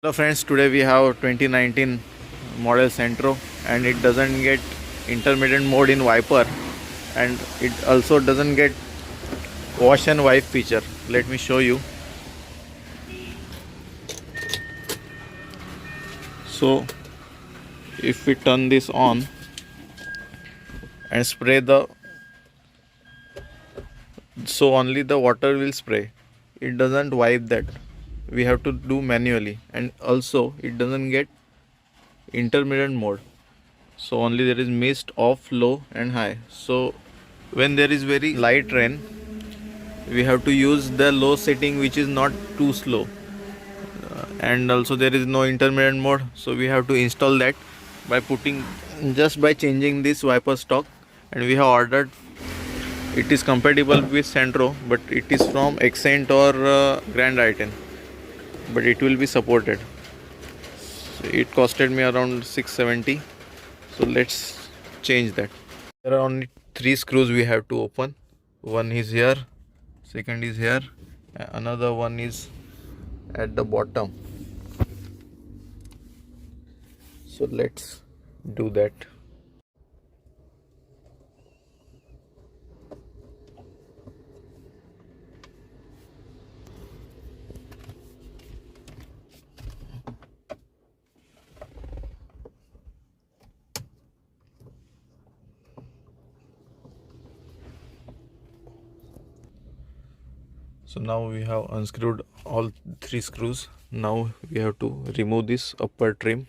Hello friends, today we have 2019 model Santro and it doesn't get intermittent mode in wiper and it also doesn't get wash and wipe feature. Let me show you. So if we turn this on and spray so only the water will spray. It doesn't wipe that. We have to do manually, and also it doesn't get intermittent mode. So only there is mist, off, low and high. So when there is very light rain, we have to use the low setting which is not too slow, and also there is no intermittent mode, so we have to install that by putting just by changing this wiper stock. And we have ordered, it is compatible with Santro, but it is from Accent or Grand Item, but it will be supported. So it costed me around 670. So let's change that. There are only 3 screws we have to open. One is here, second is here, another one is at the bottom. So let's do that. So now we have unscrewed all 3 screws. Now we have to remove this upper trim.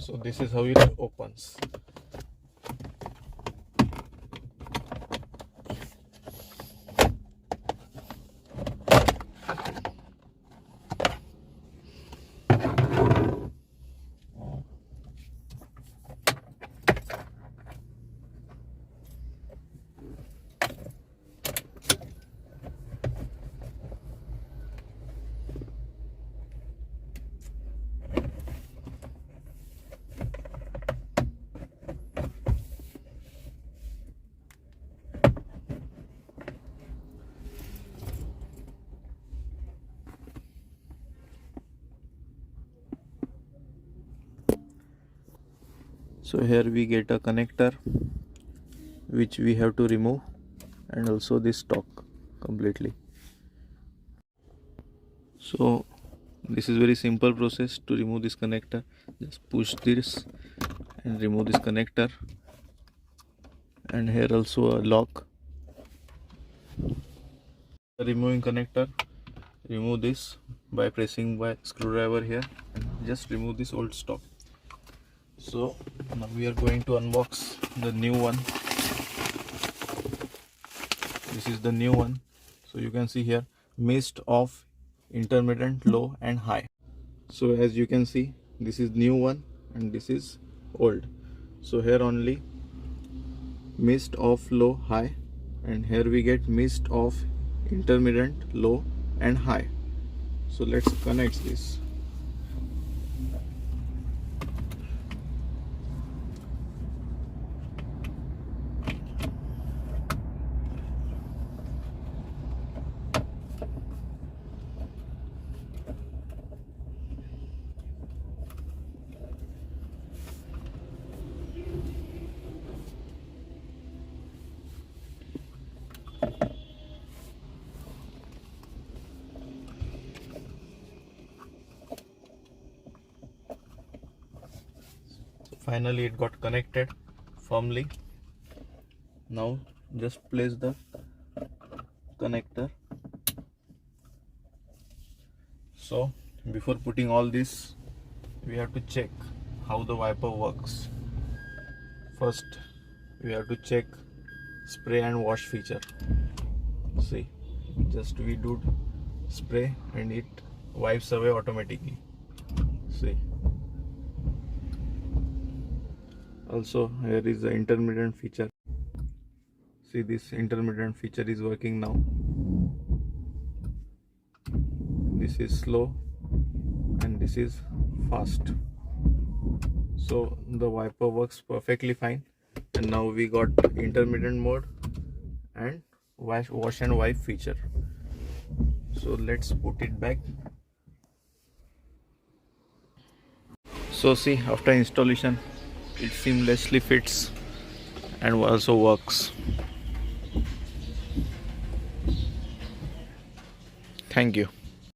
So this is how it opens. So here we get a connector which we have to remove, and also this stock completely. So this is very simple process to remove this connector. Just push this and remove this connector, and here also a lock. Removing connector, remove this by pressing by screwdriver here. Just remove this old stock. So now we are going to unbox the new one. This is the new one. So you can see here mist, off, intermittent, low and high. So as you can see, this is new one and this is old. So here only mist, off, low, high, and here we get mist, off, intermittent, low and high. So let's connect this. Finally it got connected firmly. Now just place the connector. So before putting all this, we have to check how the wiper works. First we have to check spray and wash feature. See, just we do spray and it wipes away automatically. See, also here is the intermittent feature. See, this intermittent feature is working now. This is slow and this is fast, so the wiper works perfectly fine. And now we got intermittent mode and wash and wipe feature. So let's put it back. So see, after installation it seamlessly fits and also works. Thank you.